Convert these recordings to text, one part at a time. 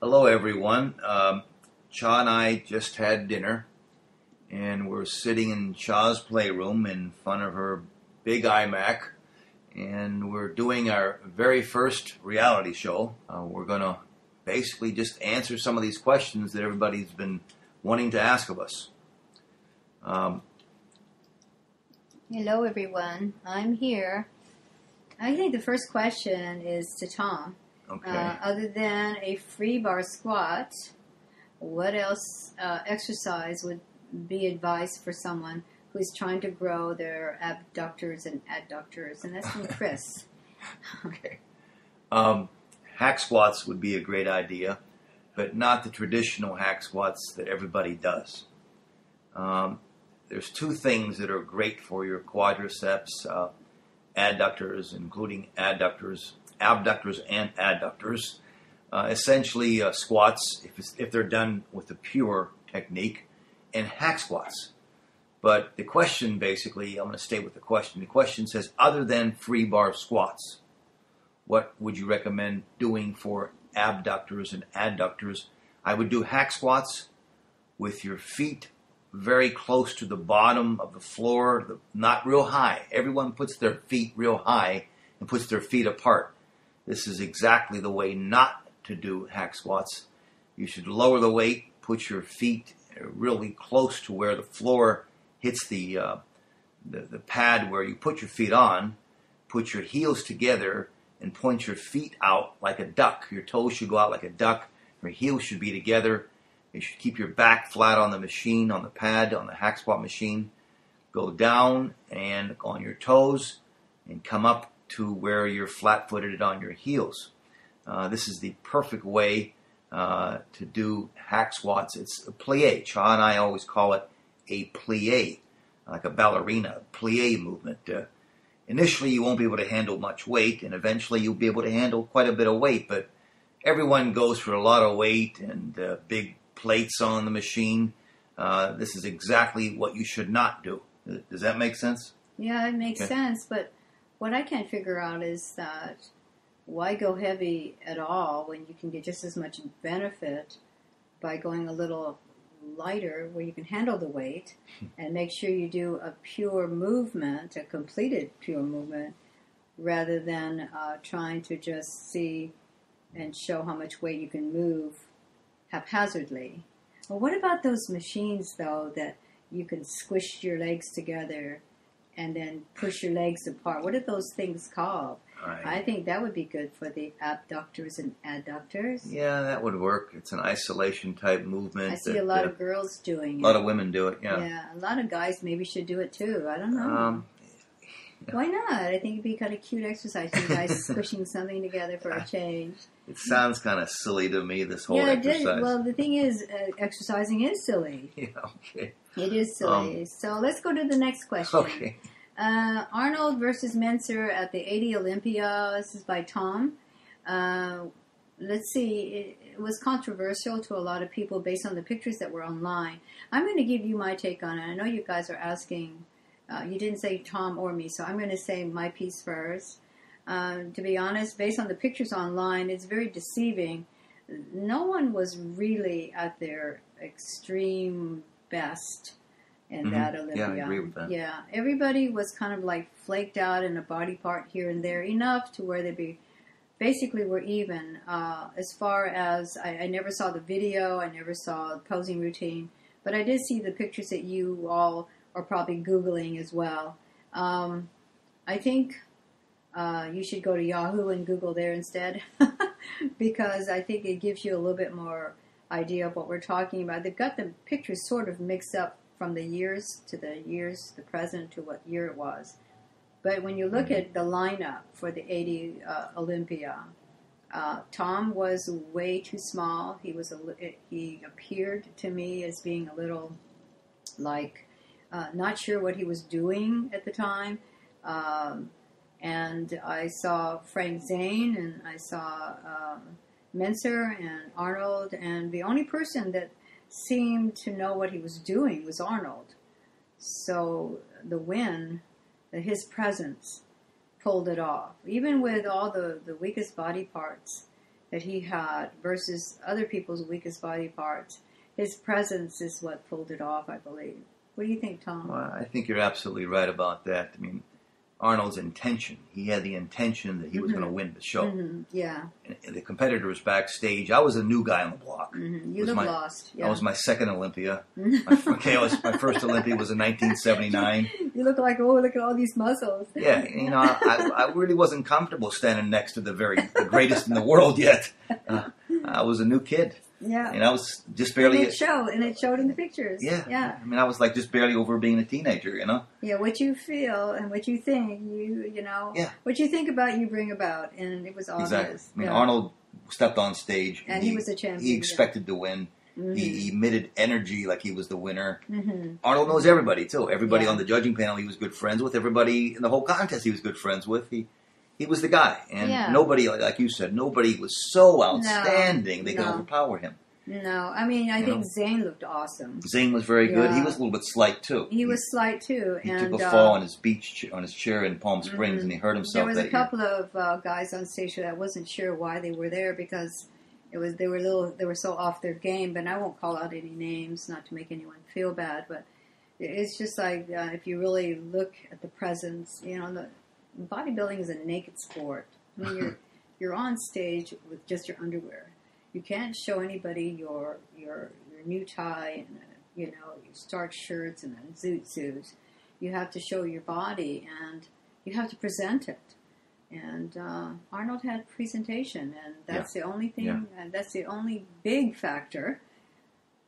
Hello, everyone. Cha and I just had dinner, and we're sitting in Cha's playroom in front of her big iMac, and we're doing our very first reality show. We're going to basically just answer some of these questions that everybody's been wanting to ask of us. Hello, everyone. I'm here. I think the first question is to Tom. Okay. Other than a free bar squat, what else exercise would be advised for someone who's trying to grow their abductors and adductors? And that's from Chris. Okay. Hack squats would be a great idea, but not the traditional hack squats that everybody does. There's two things that are great for your quadriceps, adductors, including abductors and adductors. Essentially, squats, if they're done with the pure technique, and hack squats. But the question, basically, I'm going to stay with the question. The question says, other than free bar squats, what would you recommend doing for abductors and adductors? I would do hack squats with your feet very close to the bottom of the floor, not real high. Everyone puts their feet real high and puts their feet apart. This is exactly the way not to do hack squats. You should lower the weight, put your feet really close to where the floor hits the pad where you put your feet on, put your heels together, and point your feet out like a duck. Your toes should go out like a duck. Your heels should be together. You should keep your back flat on the machine, on the pad, on the hack squat machine. Go down and on your toes and come up to where you're flat-footed on your heels. This is the perfect way to do hack squats. It's a plie. Cha and I always call it a plie, like a ballerina, plie movement. Initially, you won't be able to handle much weight, and eventually you'll be able to handle quite a bit of weight, but everyone goes for a lot of weight and big plates on the machine. This is exactly what you should not do. Does that make sense? Yeah, it makes sense, but what I can't figure out is that why go heavy at all when you can get just as much benefit by going a little lighter where you can handle the weight and make sure you do a pure movement, a completed pure movement, rather than trying to just see and show how much weight you can move haphazardly. Well, what about those machines, though, that you can squish your legs together and then push your legs apart? What are those things called? I think that would be good for the abductors and adductors. Yeah, that would work. It's an isolation type movement. I see a lot of girls doing it. A lot of women do it, yeah. Yeah, a lot of guys maybe should do it too. I don't know. Yeah. Why not? I think it'd be kind of cute exercise. You guys squishing something together for a change. It sounds kind of silly to me, this whole exercise. Yeah, well, the thing is, exercising is silly. Yeah, okay. It is silly. So let's go to the next question. Okay. Arnold versus Menser at the 80 Olympia. This is by Tom. Let's see. It was controversial to a lot of people based on the pictures that were online. I'm going to give you my take on it. I know you guys are asking. You didn't say Tom or me, so I'm going to say my piece first. To be honest, based on the pictures online, it's very deceiving. No one was really at their extreme best in that Olympia. Yeah, I agree with that. Yeah, everybody was kind of like flaked out in a body part here and there, enough to where they basically were even. As far as, I never saw the video, I never saw the posing routine, but I did see the pictures that you all are probably Googling as well. I think you should go to Yahoo and Google there instead, because I think it gives you a little bit more idea of what we're talking about. They've got the pictures sort of mixed up from the years, the present to what year it was. But when you look at the lineup for the 80 Olympia, Tom was way too small. He appeared to me as being a little like not sure what he was doing at the time. And I saw Frank Zane, and I saw Menser and Arnold, and the only person that seemed to know what he was doing was Arnold. So the win, his presence, pulled it off. Even with all the weakest body parts, that he had versus other people's weakest body parts. His presence is what pulled it off, I believe. What do you think, Tom? Well, I think you're absolutely right about that. I mean, Arnold's intention. He had the intention that he was going to win the show. Mm-hmm. Yeah. And the competitors backstage. I was a new guy on the block. Mm-hmm. You look lost. Yeah. I was my second Olympia. my first Olympia was in 1979. You look like, oh, look at all these muscles. Yeah, you know, I really wasn't comfortable standing next to the greatest in the world yet. I was a new kid. Yeah. And I was just barely... And it showed in the pictures. Yeah. Yeah. I mean, I was like just barely over being a teenager, you know? Yeah, what you feel and what you think, you know. Yeah. What you think about, you bring about. And it was obvious. Exactly. I mean, yeah. Arnold stepped on stage. And he was a champion. He expected to win. Mm-hmm. He emitted energy like he was the winner. Mm-hmm. Arnold knows everybody, too. Everybody on the judging panel he was good friends with. Everybody in the whole contest he was good friends with. He was the guy. And nobody, like you said, nobody was so outstanding they could overpower him. No, I mean, I think Zane looked awesome. Zane was very good. He was a little bit slight, too. He was slight, too. He took a fall on his chair in Palm Springs, and he hurt himself. There was a couple of guys on stage that I wasn't sure why they were there because they were so off their game. But I won't call out any names, not to make anyone feel bad. But it's just like if you really look at the presence, you know, the bodybuilding is a naked sport. I mean, you're on stage with just your underwear. You can't show anybody your new tie and your starch shirts and then zoot suits. You have to show your body and you have to present it. And Arnold had presentation, and that's the only thing. That's the only big factor.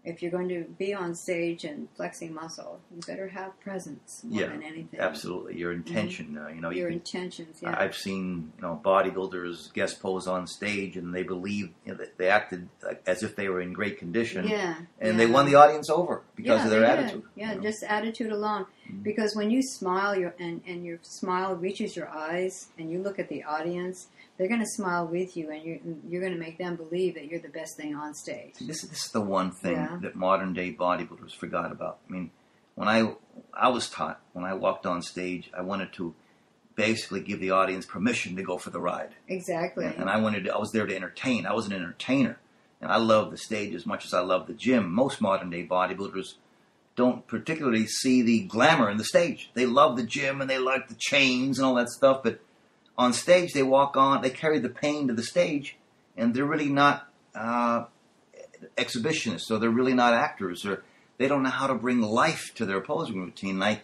If you're going to be on stage and flexing muscle, you better have presence more than anything. Absolutely. Your intention. Mm-hmm. Your intentions. Yeah. I've seen bodybuilders guest pose on stage, and they believe they acted as if they were in great condition. Yeah. And they won the audience over because of their attitude. Yeah, just attitude alone. Mm-hmm. Because when you smile, and your smile reaches your eyes, and you look at the audience, they're going to smile with you, and you're going to make them believe that you're the best thing on stage. This is the one thing that modern day bodybuilders forgot about. I mean, when I was taught, when I walked on stage, I wanted to basically give the audience permission to go for the ride. Exactly. And I was there to entertain. I was an entertainer, and I love the stage as much as I love the gym. Most modern day bodybuilders don't particularly see the glamour in the stage. They love the gym and they like the chains and all that stuff, but on stage, they walk on, they carry the pain to the stage, and they're really not exhibitionists, or they're really not actors, or they don't know how to bring life to their posing routine. I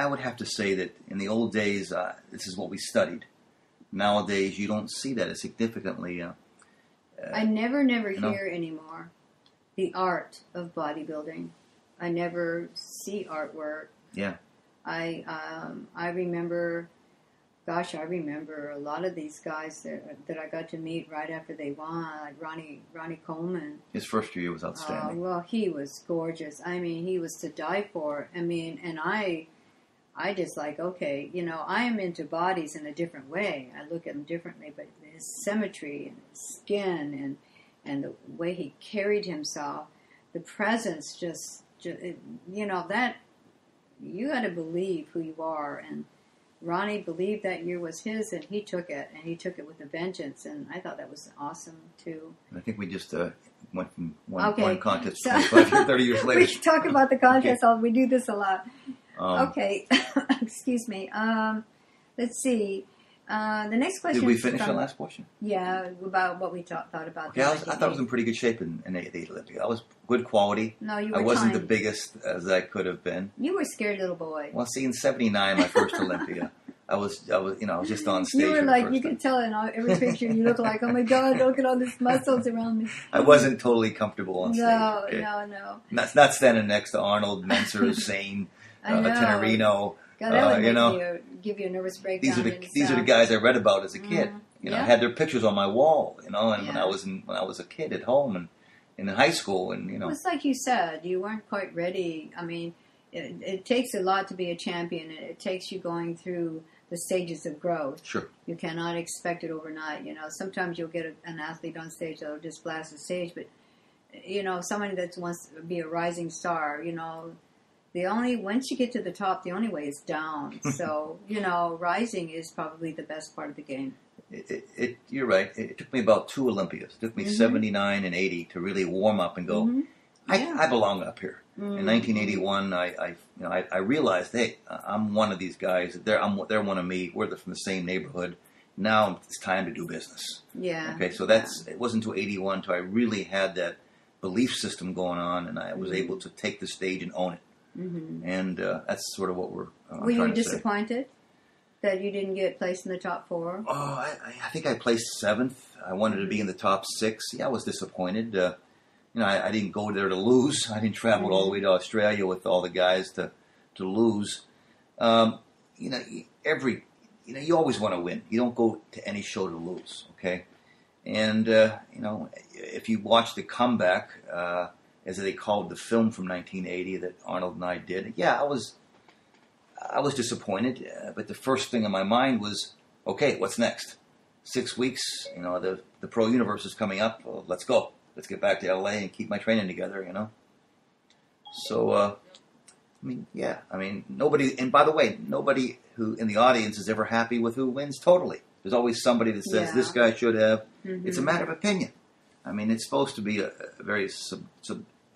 would have to say that in the old days, this is what we studied. Nowadays, you don't see that as significantly. I never hear anymore the art of bodybuilding. I never see artwork. Yeah. I remember... Gosh, I remember a lot of these guys that I got to meet right after they won, like Ronnie Coleman. His first year was outstanding. Well, he was gorgeous. I mean, he was to die for. I mean, and I just like, okay, I am into bodies in a different way. I look at them differently, but his symmetry and his skin and the way he carried himself, the presence just that you got to believe who you are. And Ronnie believed that year was his, and he took it with a vengeance, and I thought that was awesome, too. I think we just went from one contest to 25 or 30 years later. We should talk about the contest. Okay. We do this a lot. Okay. Excuse me. Let's see. The next question... Did we finish the last question? Yeah, about what we thought about. Okay, I thought I was in pretty good shape in the Olympia. I was good quality. No, you were I wasn't tiny. the biggest as I could have been. You were a scared little boy. Well, see, in '79, my first Olympia, I was just on stage. You were like, you could tell in every picture, you look like, oh my God, look at all these muscles around me. I wasn't totally comfortable on stage. No, okay? No. Not standing next to Arnold, Menser, Zane, Tenorino. God, that would give you a nervous breakdown. These are the guys I read about as a kid. I had their pictures on my wall. And when I was a kid at home and in high school, and It was like you said, you weren't quite ready. I mean, it takes a lot to be a champion. It takes you going through the stages of growth. Sure. You cannot expect it overnight. Sometimes you'll get an athlete on stage that'll just blast the stage, but somebody that wants to be a rising star, Once you get to the top, the only way is down. So, rising is probably the best part of the game. You're right. It took me about 2 Olympias. It took me 79 and 80 to really warm up and go, I belong up here. In 1981, I realized, hey, I'm one of these guys. They're one of me. We're from the same neighborhood. Now it's time to do business. Yeah. Okay, so it wasn't until 81 until I really had that belief system going on, and I was able to take the stage and own it. And that's sort of what we're Were you disappointed that you didn't get placed in the top 4? Oh, I think I placed 7th. I wanted to be in the top 6. Yeah, I was disappointed. I didn't go there to lose. I didn't travel all the way to Australia with all the guys to lose. You always want to win. You don't go to any show to lose, okay? And, if you watch the comeback, as they called the film from 1980 that Arnold and I did, yeah, I was disappointed. But the first thing in my mind was, okay, what's next? 6 weeks, the pro universe is coming up. Well, let's go. Let's get back to LA and keep my training together, So, nobody, and by the way, nobody who in the audience is ever happy with who wins totally. There's always somebody that says, this guy should have. It's a matter of opinion. It's supposed to be a very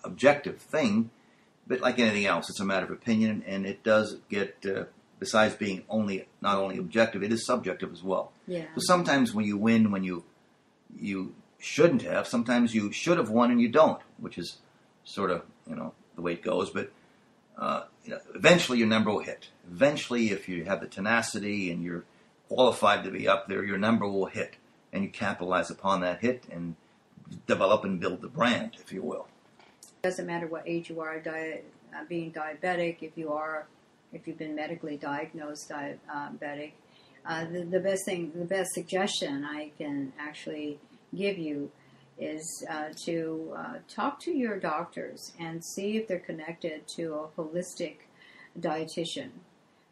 objective thing, but like anything else, it's a matter of opinion, and it does get, besides being not only objective, it is subjective as well. Yeah. So sometimes when you win, when you shouldn't have, sometimes you should have won and you don't, which is sort of, the way it goes, but eventually your number will hit. Eventually, if you have the tenacity and you're qualified to be up there, your number will hit, and you capitalize upon that hit and develop and build the brand, if you will. It doesn't matter what age you are, being diabetic, if you've been medically diagnosed diabetic. The best suggestion I can actually give you is to talk to your doctors and see if they're connected to a holistic dietitian.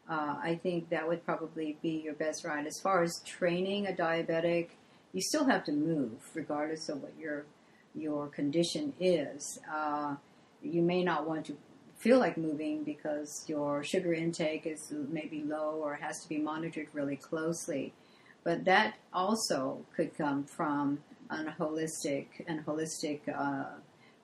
I think that would probably be your best route. As far as training a diabetic, you still have to move regardless of what your condition is. You may not want to feel like moving because your sugar intake is maybe low or has to be monitored really closely. But that also could come from a holistic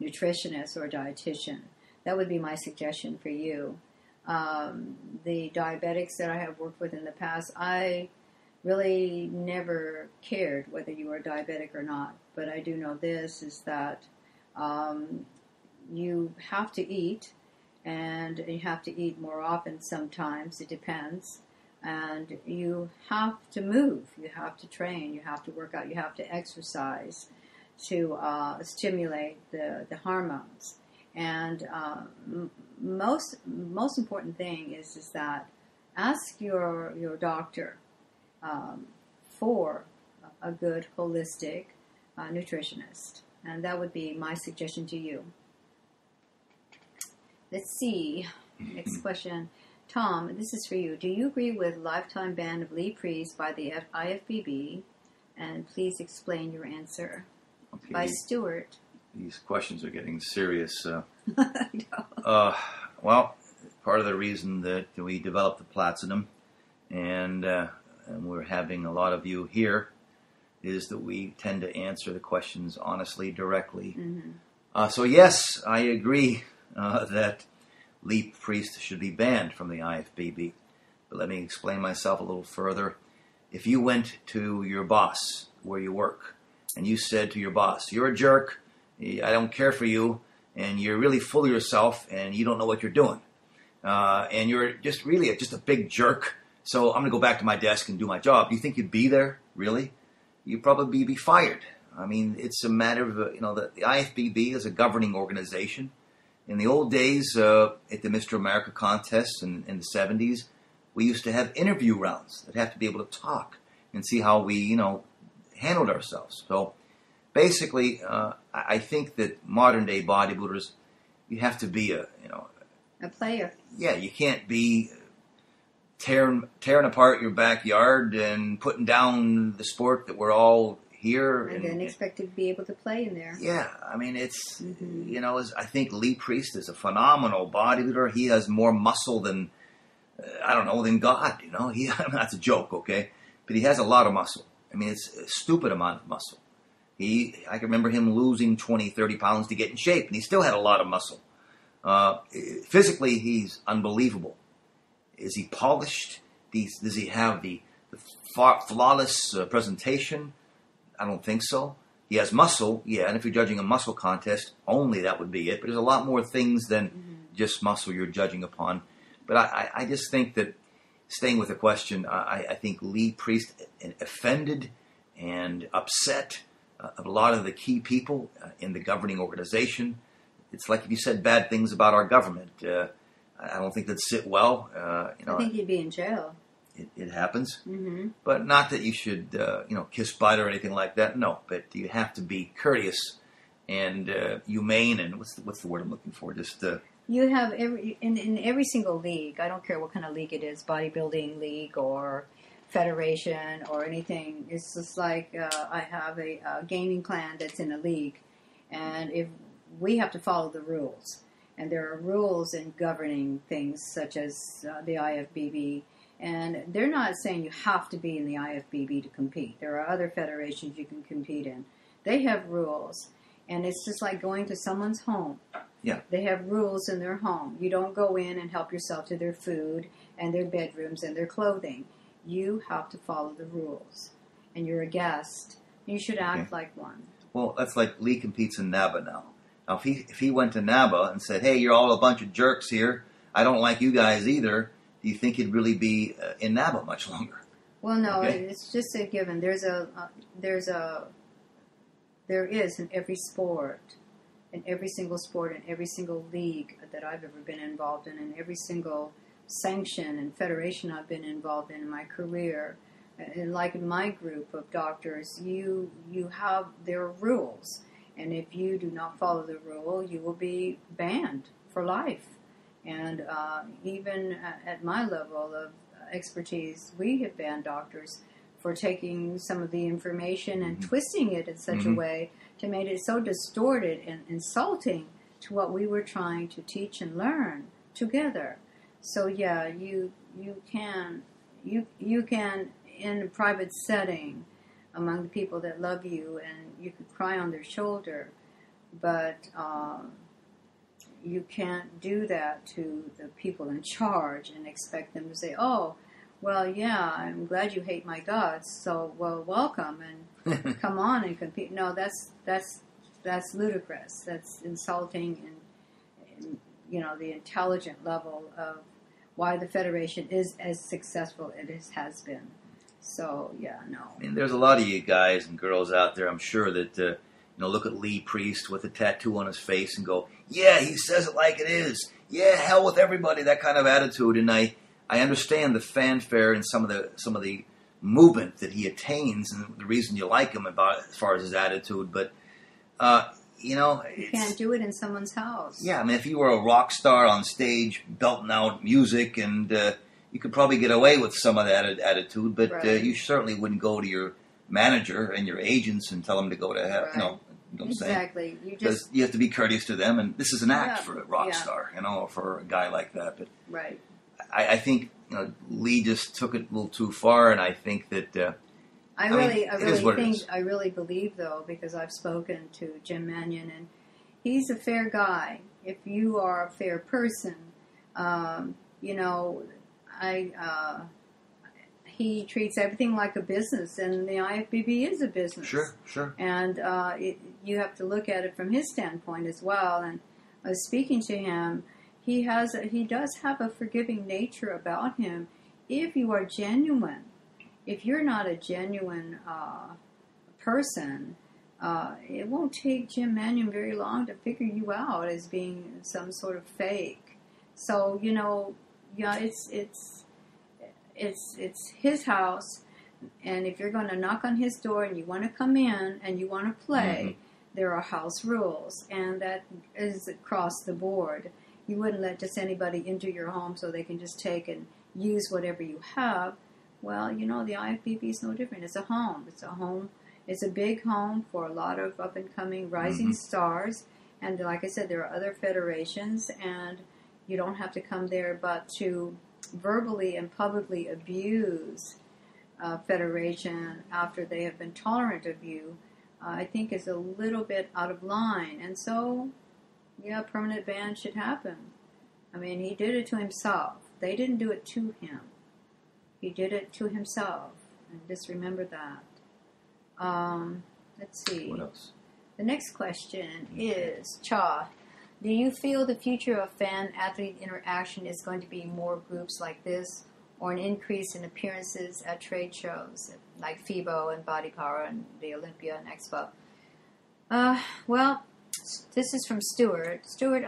nutritionist or dietitian. That would be my suggestion for you. The diabetics that I have worked with in the past, I really never cared whether you were diabetic or not. But I do know this, is that you have to eat, and you have to eat more often sometimes. It depends. And you have to move. You have to train. You have to work out. You have to exercise to stimulate the hormones. And most important thing is that ask your doctor for a good holistic nutritionist, and that would be my suggestion to you. Let's see. Next question. Tom, this is for you. Do you agree with lifetime ban of Lee Priest by the IFBB? And please explain your answer. Okay. By Stuart. These questions are getting serious. I know. Well, part of the reason that we developed the Platzinum and we're having a lot of you here is that we tend to answer the questions honestly, directly. So yes, I agree that Lee Priest should be banned from the IFBB. But let me explain myself a little further. If you went to your boss where you work and you said to your boss, you're a jerk, I don't care for you, and you're really full of yourself and you don't know what you're doing, and you're just really just a big jerk, so I'm going to go back to my desk and do my job. Do you think you'd be there, really? You'd probably be fired. I mean, it's a matter of, the IFBB is a governing organization. In the old days, at the Mr. America contest in the 70s, we used to have interview rounds that have to be able to talk and see how we, handled ourselves. So basically, I think that modern day bodybuilders, you have to be a player. Yeah, you can't be tearing apart your backyard and putting down the sport that we're all here. And then expected to be able to play in there. Yeah, I mean, it's, I think Lee Priest is a phenomenal bodybuilder. He has more muscle than, than God, That's a joke, okay? But he has a lot of muscle. I mean, it's a stupid amount of muscle. I can remember him losing 20, 30 pounds to get in shape, and he still had a lot of muscle. Physically, he's unbelievable. Is he polished? Does he have the flawless presentation? I don't think so. He has muscle, yeah, and if you're judging a muscle contest, only that would be it. But there's a lot more things than just muscle you're judging upon. But I just think that, staying with the question, I think Lee Priest offended and upset a lot of the key people in the governing organization. It's like if you said bad things about our government. I don't think that'd sit well. I think you'd be in jail. It happens. But not that you should, kiss butt or anything like that. No, but you have to be courteous and humane. And what's the word I'm looking for? Just you have in every single league. I don't care what kind of league it is, bodybuilding league or federation or anything. It's just like I have a gaming clan that's in a league, and if we have to follow the rules, and there are rules in governing things such as the IFBB, and they're not saying you have to be in the IFBB to compete. There are other federations you can compete in. They have rules, and it's just like going to someone's home. Yeah. They have rules in their home. You don't go in and help yourself to their food and their bedrooms and their clothing. You have to follow the rules. And you're a guest. You should act like one. Well, that's like Lee competes in NABA now. Now, if he went to NABA and said, hey, you're all a bunch of jerks here, I don't like you guys either, do you think he'd really be in NABA much longer? Well, no, it's just a given. There is in every sport, in every single sport, in every single league that I've ever been involved in every single sanction and federation I've been involved in my career, and like in my group of doctors, there are rules, and if you do not follow the rule, you will be banned for life. And even at my level of expertise, we have banned doctors for taking some of the information and twisting it in such a way to make it so distorted and insulting to what we were trying to teach and learn together. So yeah, you can in a private setting among the people that love you, and you could cry on their shoulder, but you can't do that to the people in charge and expect them to say, oh, well, yeah, I'm glad you hate my guts, so, well, welcome, and come on and compete. No, that's ludicrous. That's insulting and the intelligent level of why the Federation is as successful as it has been. So, yeah, no. I mean, there's a lot of you guys and girls out there, I'm sure, that, look at Lee Priest with a tattoo on his face and go, yeah, he says it like it is. Yeah, hell with everybody, that kind of attitude. And I understand the fanfare and some of the movement that he attains and the reason you like him as far as his attitude. But, you can't do it in someone's house. Yeah, I mean, if you were a rock star on stage belting out music, and you could probably get away with some of that attitude, but right. You certainly wouldn't go to your manager and your agents and tell them to go to hell. Right. You know what I'm saying? Exactly. Because you have to be courteous to them, and this is an act for a rock star, for a guy like that. But right. I think Lee just took it a little too far, and I think that I really believe, though, because I've spoken to Jim Mannion, and he's a fair guy. If you are a fair person, he treats everything like a business, and the IFBB is a business. Sure. And you have to look at it from his standpoint as well. And I was speaking to him. He does have a forgiving nature about him if you are genuine. If you're not a genuine person, it won't take Jim Mannion very long to figure you out as being some sort of fake. So, it's his house, and if you're going to knock on his door and you want to come in and you want to play, there are house rules, and that is across the board. You wouldn't let just anybody into your home so they can just take and use whatever you have. Well, the IFBB is no different. It's a home. It's a home, It's a big home for a lot of up-and-coming rising stars. And like I said, there are other federations, and you don't have to come there, but to verbally and publicly abuse a federation after they have been tolerant of you, I think is a little bit out of line. And so, yeah, permanent ban should happen. I mean, he did it to himself. They didn't do it to him. He did it to himself. And just remember that. Let's see. What else? The next question is, Cha, do you feel the future of fan-athlete interaction is going to be more groups like this, or an increase in appearances at trade shows like FIBO and Body Power and the Olympia and Expo? Well, this is from Stuart. Stuart,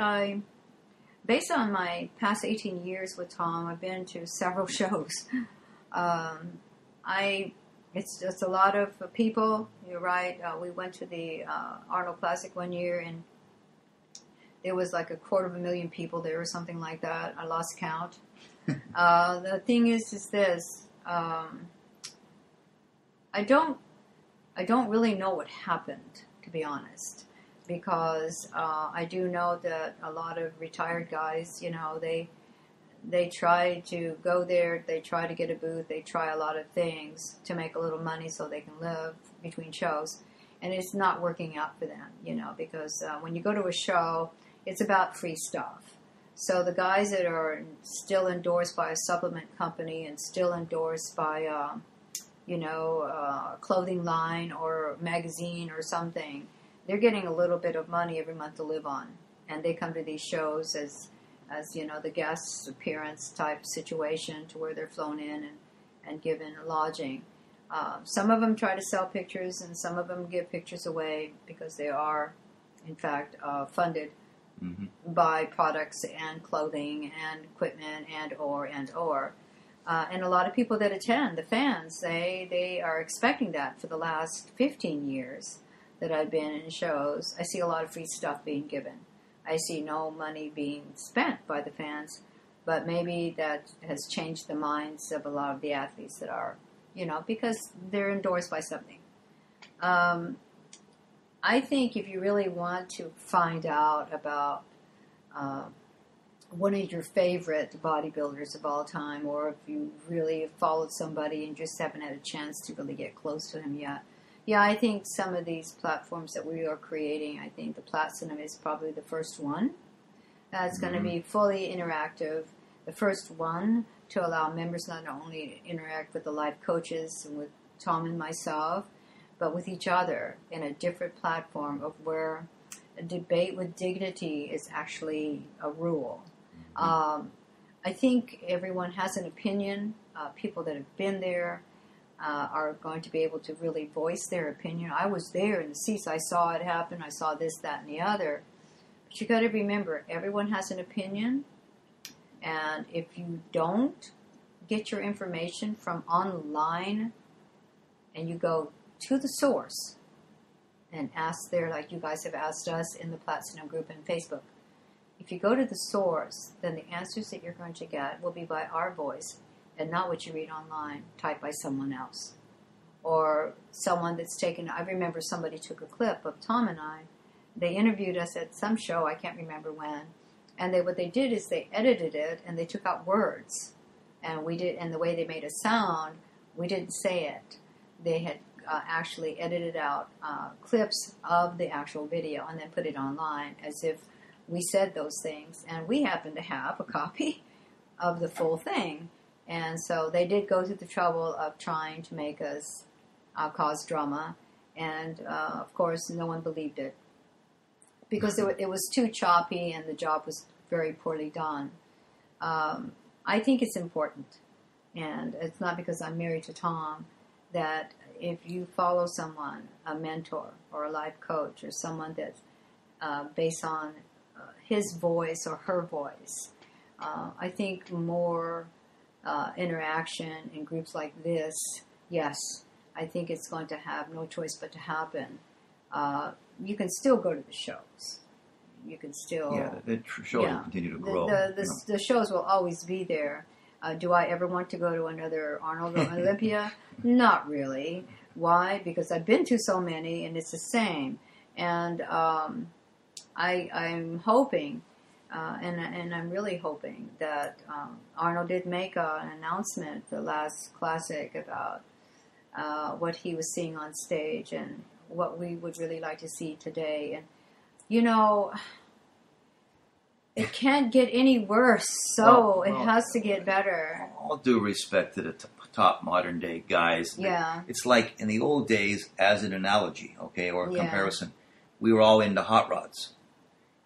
based on my past 18 years with Tom, I've been to several shows. It's just a lot of people. You're right. We went to the Arnold Classic one year, and there was like 250,000 people there or something like that. I lost count. The thing is this. I don't really know what happened, to be honest, because I do know that a lot of retired guys, they try to go there, they try to get a booth, they try a lot of things to make a little money so they can live between shows. And it's not working out for them, because when you go to a show, it's about free stuff. So the guys that are still endorsed by a supplement company and still endorsed by, a clothing line or magazine or something, they're getting a little bit of money every month to live on. And they come to these shows as the guest appearance type situation, to where they're flown in and given lodging. Some of them try to sell pictures, and some of them give pictures away because they are, in fact, funded by products and clothing and equipment and a lot of people that attend, the fans, they are expecting that. For the last 15 years that I've been in shows, I see a lot of free stuff being given. I see no money being spent by the fans, but maybe that has changed the minds of a lot of the athletes that are, because they're endorsed by something. I think if you really want to find out about one of your favorite bodybuilders of all time, or if you really have followed somebody and just haven't had a chance to really get close to him yet, yeah, I think some of these platforms that we are creating, I think the Platzinum is probably the first one. It's going to be fully interactive. The first one to allow members not only to interact with the live coaches and with Tom and myself, but with each other in a different platform of where a debate with dignity is actually a rule. I think everyone has an opinion. People that have been there are going to be able to really voice their opinion. I was there in the seats. I saw it happen. I saw this, that, and the other. But you got to remember, everyone has an opinion. And if you don't get your information from online and you go to the source and ask there, like you guys have asked us in the Platzinum group and Facebook, if you go to the source, then the answers that you're going to get will be by our voice and not what you read online, typed by someone else. Or someone that's taken, I remember somebody took a clip of Tom and I. They interviewed us at some show, I can't remember when, and what they did is they edited it and they took out words. And the way they made a sound, we didn't say it. They had actually edited out clips of the actual video and then put it online as if we said those things. And we happened to have a copy of the full thing. And so they did go through the trouble of trying to make us cause drama. And, of course, no one believed it. Because it was too choppy and the job was very poorly done. I think it's important. And it's not because I'm married to Tom, that if you follow someone, a mentor or a life coach or someone that's based on his voice or her voice, I think more interaction in groups like this, yes, I think it's going to have no choice but to happen. You can still go to the shows. You can still... Yeah, the shows will continue to grow. The shows will always be there. Do I ever want to go to another Arnold or Olympia? Not really. Why? Because I've been to so many, and it's the same. And I'm hoping, and I'm really hoping that Arnold did make an announcement the last classic about what he was seeing on stage and what we would really like to see today. And you know, it can't get any worse, so it has to get better. All due respect to the top modern day guys. Yeah. It's like in the old days, as an analogy, okay, or a comparison, we were all into hot rods.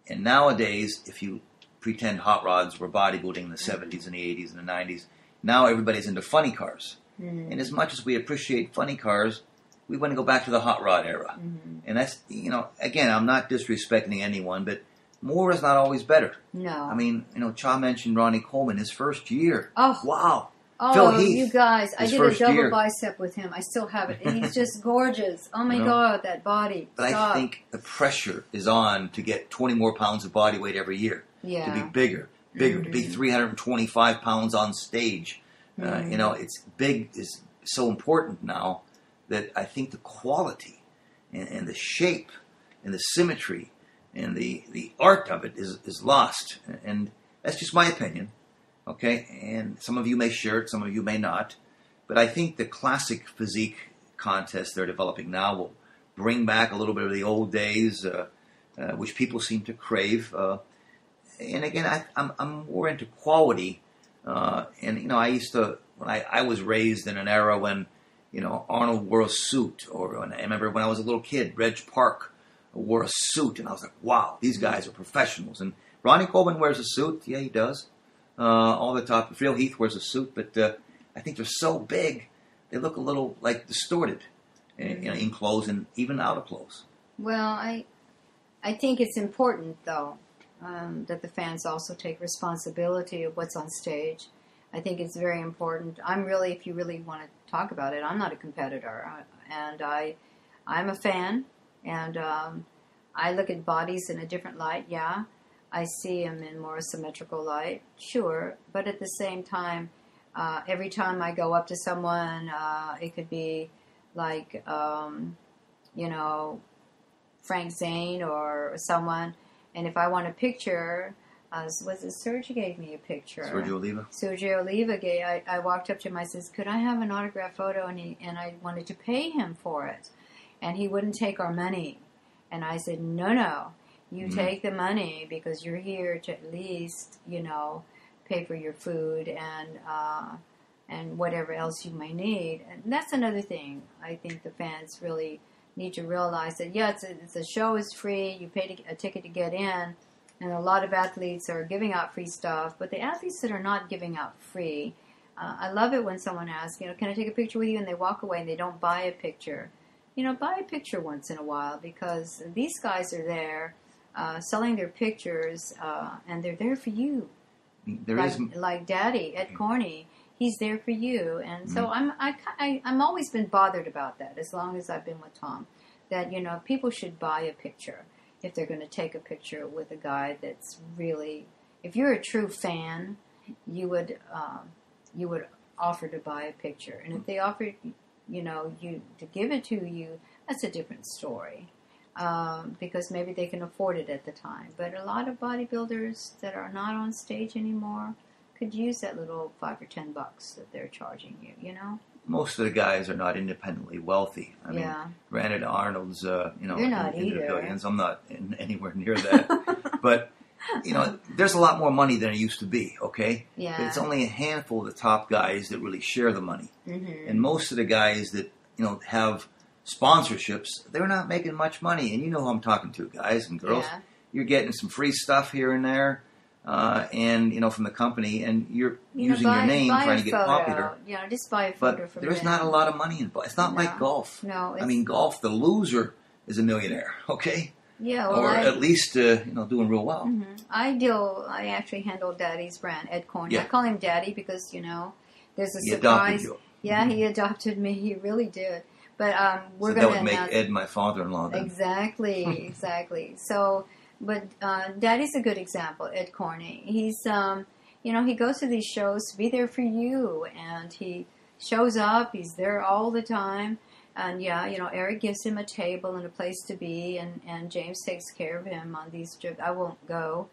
And nowadays, if you pretend hot rods were bodybuilding in the 70s and the 80s and the 90s, now everybody's into funny cars. And as much as we appreciate funny cars, we want to go back to the hot rod era. And that's, you know, again, I'm not disrespecting anyone, but more is not always better. No. I mean, you know, Cha mentioned Ronnie Coleman, his first year. Oh. Wow. Oh, Phil Heath, you guys, I did a double year. bicep with him. I still have it. And he's just gorgeous. Oh, my God, that body. But Stop. I think the pressure is on to get 20 more pounds of body weight every year. Yeah. To be bigger, to be 325 pounds on stage. You know, it's big is so important now that I think the quality and the shape and the symmetry and the art of it is lost. And that's just my opinion. Okay, and some of you may share it, some of you may not. But I think the classic physique contest they're developing now will bring back a little bit of the old days, which people seem to crave. And again, I'm more into quality. And, you know, I was raised in an era when, you know, Arnold wore a suit. Or I remember when I was a little kid, Reg Park wore a suit. And I was like, wow, these guys are professionals. And Ronnie Coleman wears a suit. Yeah, he does. All the top. Phil Heath wears a suit, but I think they're so big, they look a little like distorted, you know, in clothes and even out of clothes. Well, I think it's important, though, that the fans also take responsibility of what's on stage. I think it's very important. If you really want to talk about it, I'm not a competitor, and I'm a fan, and I look at bodies in a different light, yeah. I see them in more symmetrical light, sure, but at the same time, every time I go up to someone, it could be like, you know, Frank Zane or someone, and if I want a picture, was it Sergio gave me a picture? Sergio Oliva? Sergio Oliva gave, I walked up to him, I says, could I have an autograph photo? And I wanted to pay him for it, and he wouldn't take our money, and I said, no. You take the money because you're here to at least, you know, pay for your food and whatever else you may need. And that's another thing. I think the fans really need to realize that, yeah, it's a show is free. You pay a ticket to get in. And a lot of athletes are giving out free stuff. But the athletes that are not giving out free, I love it when someone asks, you know, can I take a picture with you? And they walk away and they don't buy a picture. You know, buy a picture once in a while because these guys are there. Selling their pictures, and they're there for you. Like Daddy, Ed Corney, he's there for you, and so I'm always been bothered about that. As long as I've been with Tom, that you know people should buy a picture if they're going to take a picture with a guy that's really. If you're a true fan, you would offer to buy a picture, and if they offer, you know, you to give it to you, that's a different story. Because maybe they can afford it at the time. But a lot of bodybuilders that are not on stage anymore could use that little $5 or $10 that they're charging you, you know? Most of the guys are not independently wealthy. I mean, granted, Arnold's, you know, You're not in the either. billions. I'm not anywhere near that. But, you know, there's a lot more money than it used to be, okay? Yeah. But it's only a handful of the top guys that really share the money. And most of the guys that, you know, have sponsorships, they're not making much money. And you know who I'm talking to, guys and girls. Yeah. You're getting some free stuff here and there, and, you know, from the company, and you're using your name trying to get popular. You know, just buy a photo from them. There's not a lot of money involved. It's not like golf. No. I mean, golf, the loser is a millionaire, okay? Yeah, well, or at least, you know, doing real well. I actually handle Daddy's brand, Ed Corney. I call him Daddy because, you know, there's a surprise. Adopted you. Yeah, he adopted me. He really did. But we're so going that would make Ed my father-in-law then. Exactly. So, but Daddy's a good example, Ed Corney. He's, you know, he goes to these shows to be there for you, and he shows up. He's there all the time. And yeah, Eric gives him a table and a place to be, and James takes care of him on these trips. I won't go.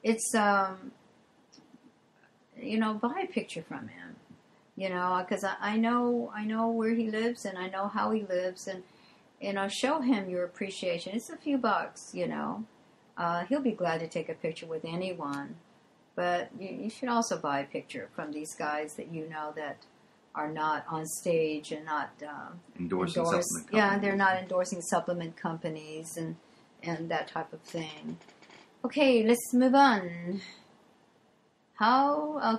It's buy a picture from him, because I know where he lives and I know how he lives, and show him your appreciation. It's a few bucks, he'll be glad to take a picture with anyone, but you should also buy a picture from these guys that that are not on stage and not endorsing supplement companies. Yeah, they're not endorsing supplement companies and that type of thing. Okay, let's move on.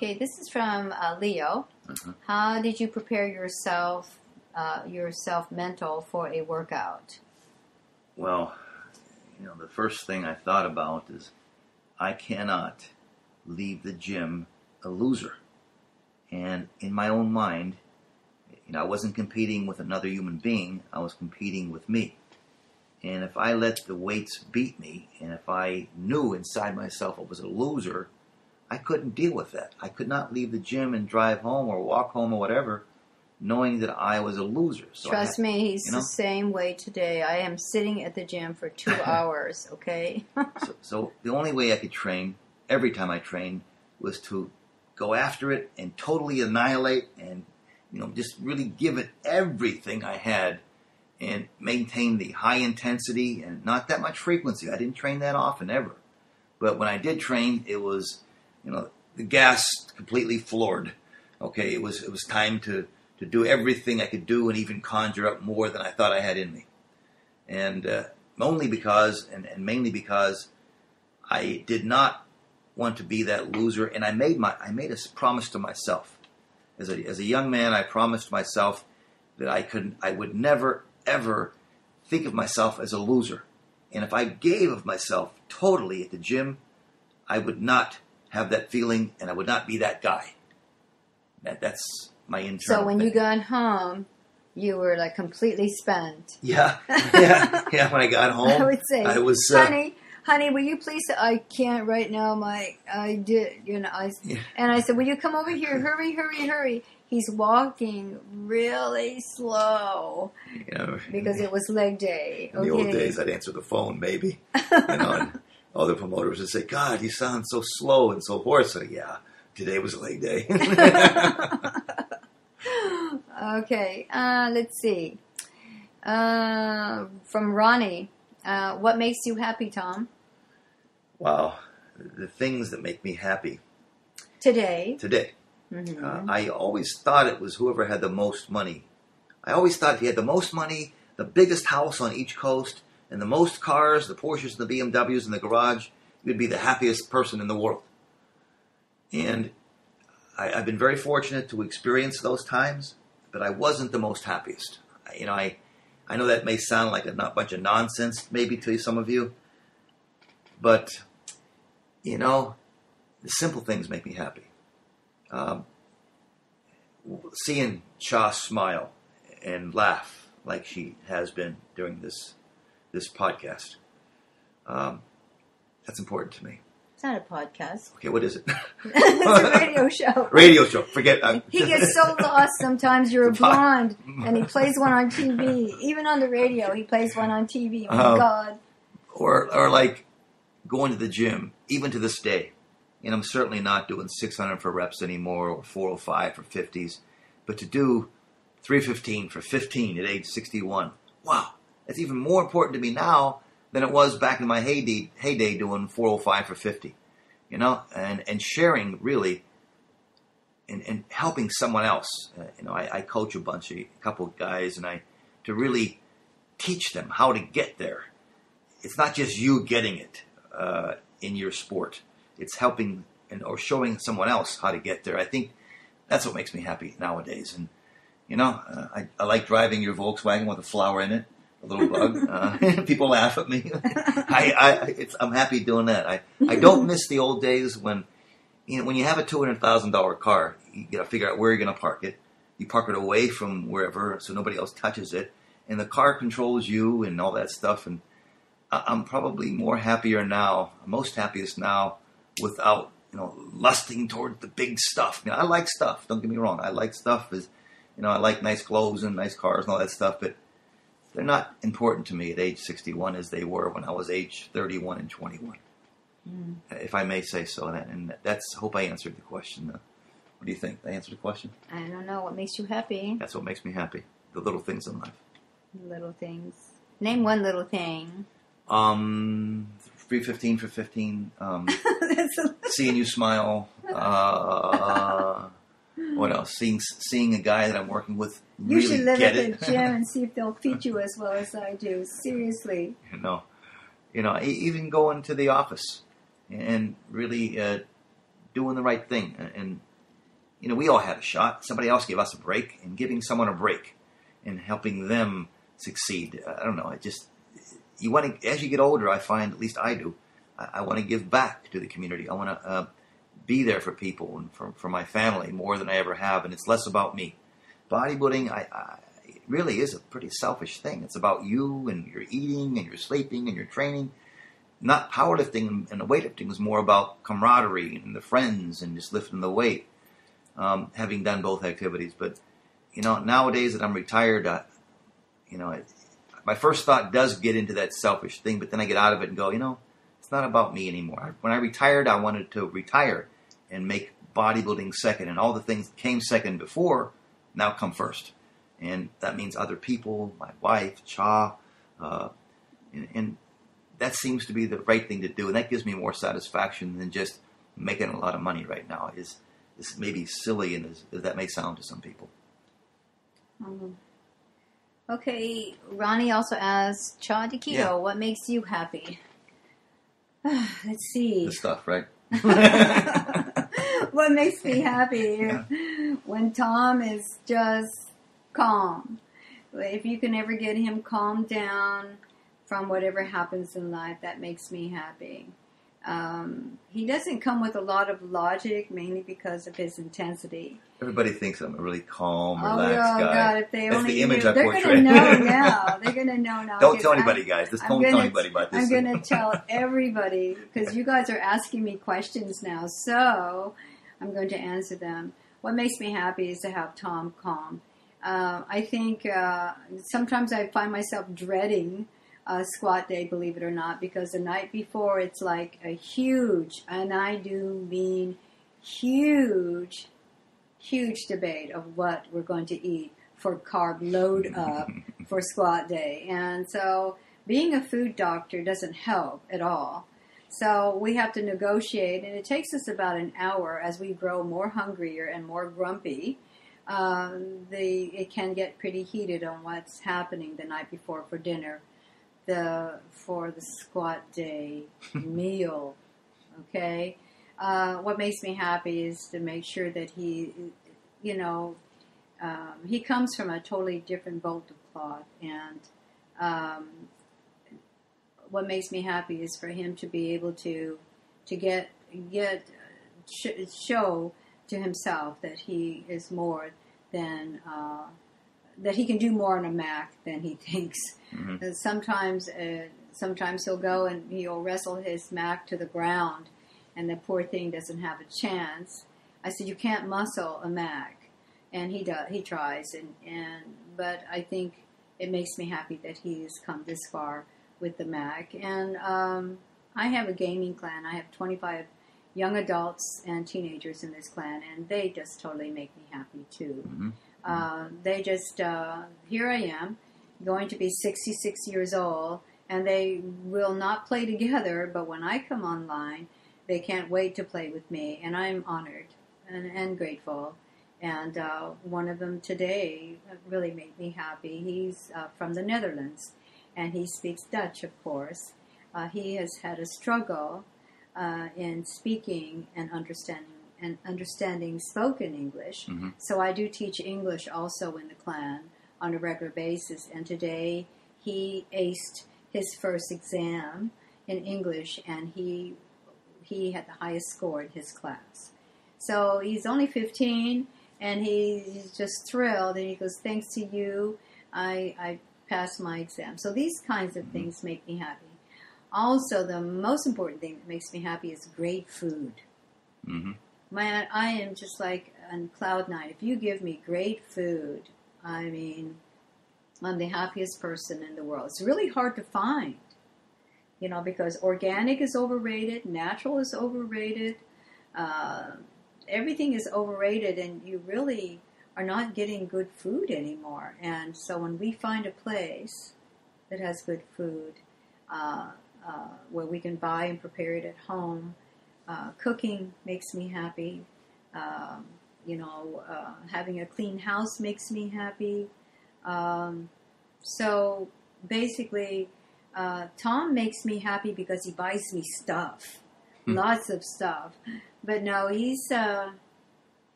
This is from Leo. Uh-huh. How did you prepare yourself mental for a workout? Well, the first thing I thought about is I cannot leave the gym a loser. And in my own mind, I wasn't competing with another human being. I was competing with me. And if I let the weights beat me, and if I knew inside myself I was a loser, I couldn't deal with that. I could not leave the gym and drive home or walk home or whatever, knowing that I was a loser. So Trust me, he's the same way today. I am sitting at the gym for 2 hours, okay? so the only way I could train, every time I trained, was to go after it and totally annihilate and, just really give it everything I had and maintain the high intensity and not that much frequency. I didn't train that often ever. But when I did train, it was, the gas completely floored. Okay, it was time to do everything I could do and even conjure up more than I thought I had in me. And only because, and mainly because I did not want to be that loser, and I made a promise to myself. As a young man, I promised myself that I would never, ever think of myself as a loser. And if I gave of myself totally at the gym, I would not have that feeling, and I would not be that guy. That's my internal So when thing. you got home, you were like completely spent. Yeah. When I got home, I would say, I was, honey, will you please? I can't right now. I did, and I said, will you come over here? Hurry. He's walking really slow because it was leg day. In the old days, I'd answer the phone, maybe. And other promoters would say, God, you sound so slow and so hoarse. So, yeah, today was leg day. Okay, let's see. From Ronnie, what makes you happy, Tom? Wow, the things that make me happy. Today. Mm-hmm. I always thought it was whoever had the most money. I always thought if you had the most money, the biggest house on each coast, and the most cars, the Porsches and the BMWs in the garage, you'd be the happiest person in the world. And I've been very fortunate to experience those times, but I wasn't the most happiest. I know that may sound like a bunch of nonsense, maybe to some of you, but the simple things make me happy. Seeing Cha smile and laugh like she has been during this podcast, that's important to me. It's not a podcast. Okay, what is it? It's a radio show. Radio show. Forget. He gets so lost sometimes. You're a blonde, and he plays one on TV. Even on the radio, he plays one on TV. Oh, my God. Or like going to the gym, even to this day. And I'm certainly not doing 600 for reps anymore or 405 for 50s. But to do 315 for 15 at age 61, wow, that's even more important to me now than it was back in my heyday doing 405 for 50. And sharing really and helping someone else. I coach a couple of guys, and to really teach them how to get there. It's not just you getting it in your sport. It's helping or showing someone else how to get there. I think that's what makes me happy nowadays. And, I like driving your Volkswagen with a flower in it, a little bug. People laugh at me. I'm happy doing that. I don't miss the old days when you have a $200,000 car, you got to figure out where you're going to park it. You park it away from wherever so nobody else touches it. And the car controls you and all that stuff. And I'm probably most happiest now, without lusting toward the big stuff. I like stuff. Don't get me wrong. I like stuff I like nice clothes and nice cars and all that stuff, but they're not important to me at age 61 as they were when I was age 31 and 21. If I may say so. And that's, hope I answered the question. What do you think? Did I answer the question? I don't know. What makes you happy? That's what makes me happy. The little things in life. Little things. Name one little thing. 315 for 15. Seeing you smile. What else? Seeing a guy that I'm working with You really should live get at it. the gym and see if they'll feed you as well as I do. Seriously. Even going to the office and really doing the right thing. And we all had a shot. Somebody else gave us a break, and giving someone a break and helping them succeed. I don't know. You want to, as you get older, I find, at least I do, I want to give back to the community. I want to be there for people and for my family more than I ever have, and it's less about me. Bodybuilding, it really is a pretty selfish thing. It's about you and your eating and your sleeping and your training. Not powerlifting and the weightlifting is more about camaraderie and the friends and just lifting the weight. Having done both activities, but nowadays that I'm retired, my first thought does get into that selfish thing, but then I get out of it and go, it's not about me anymore. When I retired, I wanted to retire and make bodybuilding second, and all the things that came second before now come first. And that means other people, my wife, Cha, and that seems to be the right thing to do, and that gives me more satisfaction than just making a lot of money right now. Is maybe silly, and as that may sound to some people. Okay, Ronnie also asked, Cha Dikio, what makes you happy? Let's see. The stuff, right? What makes me happy? When Tom is just calm. If you can ever get him calmed down from whatever happens in life, that makes me happy. He doesn't come with a lot of logic, mainly because of his intensity. Everybody thinks I'm a really calm, relaxed guy. God, if they That's only the image knew. I They're portray. going to know now. They're going to know now. Don't tell anybody, guys. Just don't tell anybody about this. I'm going to tell everybody, because you guys are asking me questions now, so I'm going to answer them. What makes me happy is to have Tom calm. I think sometimes I find myself dreading squat day, believe it or not, because the night before it's like a huge, and I do mean huge debate of what we're going to eat for carb load up for squat day. And so being a food doctor doesn't help at all. So we have to negotiate, and it takes us about an hour as we grow more hungrier and more grumpy. It can get pretty heated on what's happening the night before for dinner. For the squat day meal, okay? What makes me happy is to make sure that he comes from a totally different bolt of cloth, and what makes me happy is for him to be able to show to himself that he is more than that he can do more on a Mac than he thinks. Mm-hmm. Sometimes he'll go and he'll wrestle his Mac to the ground, and the poor thing doesn't have a chance. I said, you can't muscle a Mac, and he does. He tries, but I think it makes me happy that he's come this far with the Mac. And I have a gaming clan. I have 25 young adults and teenagers in this clan, and they just totally make me happy too. Mm-hmm. They just, here I am, going to be 66 years old, and they will not play together, but when I come online, they can't wait to play with me, and I'm honored and grateful. And one of them today really made me happy. He's from the Netherlands, and he speaks Dutch, of course. He has had a struggle in speaking and understanding spoken English. Mm-hmm. So I do teach English also in the clan on a regular basis. And today he aced his first exam in English, and he had the highest score in his class. So he's only 15, and he's just thrilled. And he goes, "Thanks to you, I passed my exam." So these kinds of things make me happy. Also, the most important thing that makes me happy is great food. Mm-hmm. Man, I am just like on cloud nine. If you give me great food, I mean, I'm the happiest person in the world. It's really hard to find, because organic is overrated, natural is overrated, everything is overrated, and you really are not getting good food anymore. And so when we find a place that has good food, where we can buy and prepare it at home, cooking makes me happy. Having a clean house makes me happy. So basically, Tom makes me happy because he buys me stuff, lots of stuff. But no,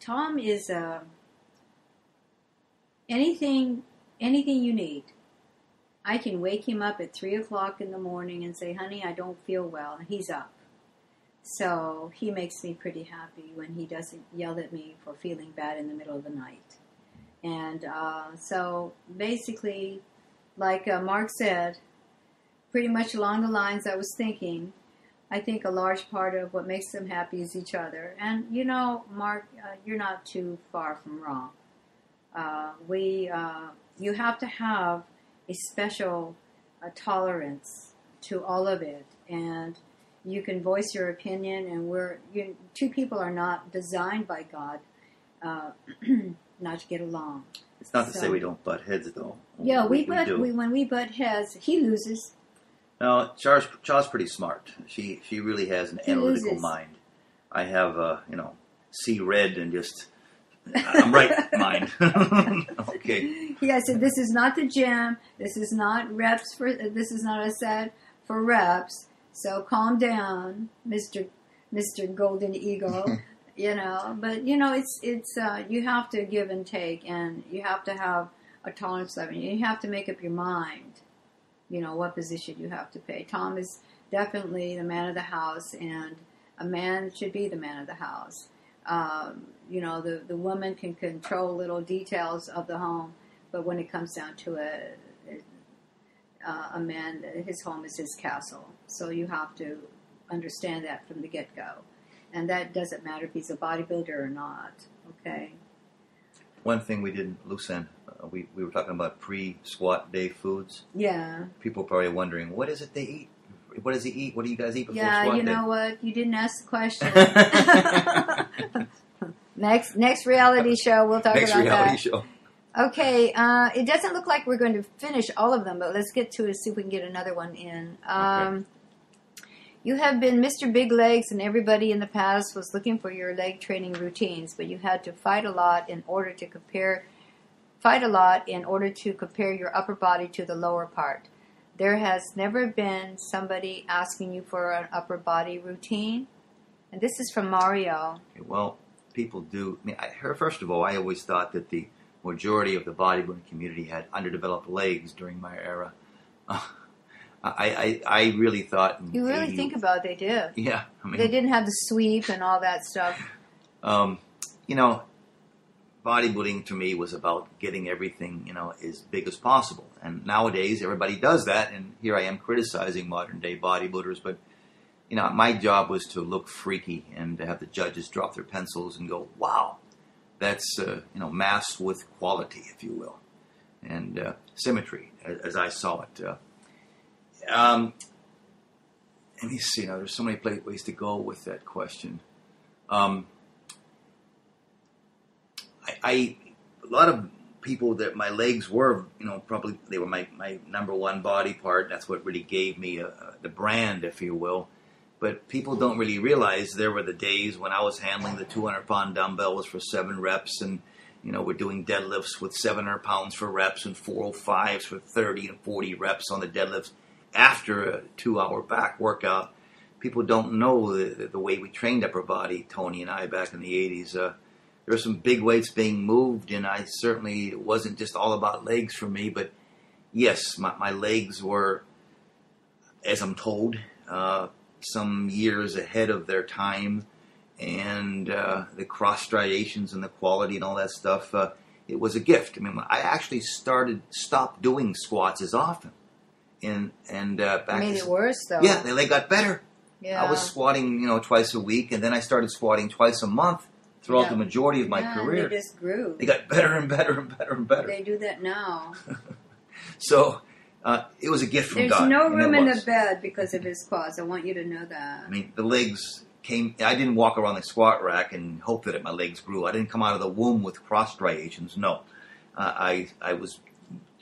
Tom is anything you need. I can wake him up at 3 o'clock in the morning and say, honey, I don't feel well. And he's up. So he makes me pretty happy when he doesn't yell at me for feeling bad in the middle of the night. And so basically, like Mark said, pretty much along the lines I was thinking, I think a large part of what makes them happy is each other. And, Mark, you're not too far from wrong. You have to have a special tolerance to all of it. And you can voice your opinion, and two people are not designed by God not to get along. It's not to say we don't butt heads, though. Yeah, we do. When we butt heads, he loses. No, Cha's pretty smart. She really has an analytical mind. I have see red and just I'm right mind. Okay. Yeah, so this is not the gym. This is not This is not a set for reps. So calm down, Mr. Golden Eagle. But it's you have to give and take, and you have to have a tolerance level. You have to make up your mind, what position you have to pay. Tom is definitely the man of the house, and a man should be the man of the house. The woman can control little details of the home, but when it comes down to it, a man, his home is his castle. So you have to understand that from the get-go. And that doesn't matter if he's a bodybuilder or not, okay? One thing we didn't loose end, we were talking about pre-squat day foods. Yeah. People are probably wondering, what is it they eat? What does he eat? What do you guys eat before squat day? Yeah, you know what? You didn't ask the question. Next reality show, we'll talk about that. Next reality show. Okay, it doesn't look like we're going to finish all of them, but let's get to it, see if we can get another one in. Okay. You have been Mr. Big Legs, and everybody in the past was looking for your leg training routines, but you had to fight a lot in order to compare your upper body to the lower part. There has never been somebody asking you for an upper body routine? And this is from Mario. Well, people do. First of all, I always thought that the majority of the bodybuilding community had underdeveloped legs during my era. I really thought... You really think about it, they did. Yeah. They didn't have the sweep and all that stuff. Bodybuilding to me was about getting everything, as big as possible. And nowadays, everybody does that. And here I am criticizing modern-day bodybuilders. But, my job was to look freaky and to have the judges drop their pencils and go, wow, that's, mass with quality, if you will. And symmetry, as I saw it. Let me see. Now, there's so many ways to go with that question. A lot of people that my legs were, probably they were my number one body part. That's what really gave me the brand, if you will. But people don't really realize there were the days when I was handling the 200-pound dumbbells for 7 reps, and we're doing deadlifts with 700 pounds for reps and 405s for 30 and 40 reps on the deadlifts. After a 2-hour back workout, people don't know the way we trained upper body, Tony and I, back in the 80s. There were some big weights being moved, and it wasn't just all about legs for me, but yes, my legs were, as I'm told, some years ahead of their time, and the cross striations and the quality and all that stuff, it was a gift. I actually stopped doing squats as often. And back made it worse, though. Yeah, they got better. Yeah. I was squatting, twice a week, and then I started squatting twice a month throughout the majority of my career. They just grew. They got better and better and better and better. They do that now. So it was a gift from God. There's no room in the bed because of his squats. I want you to know that. I mean, the legs came. I didn't walk around the squat rack and hope that my legs grew. I didn't come out of the womb with cross striations. No, I was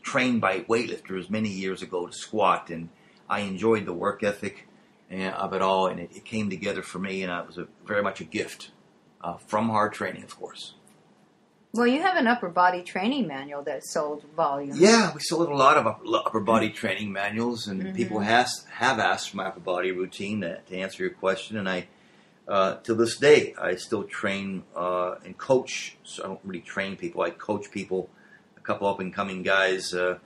trained by weightlifters many years ago to squat, and I enjoyed the work ethic of it all, and it came together for me, and it was very much a gift from hard training, of course. Well, you have an upper body training manual that sold volumes. Yeah, we sold a lot of upper body training manuals, and people have asked for my upper body routine to answer your question, and I, to this day, I still train and coach. So I don't really train people. I coach people, a couple up-and-coming guys on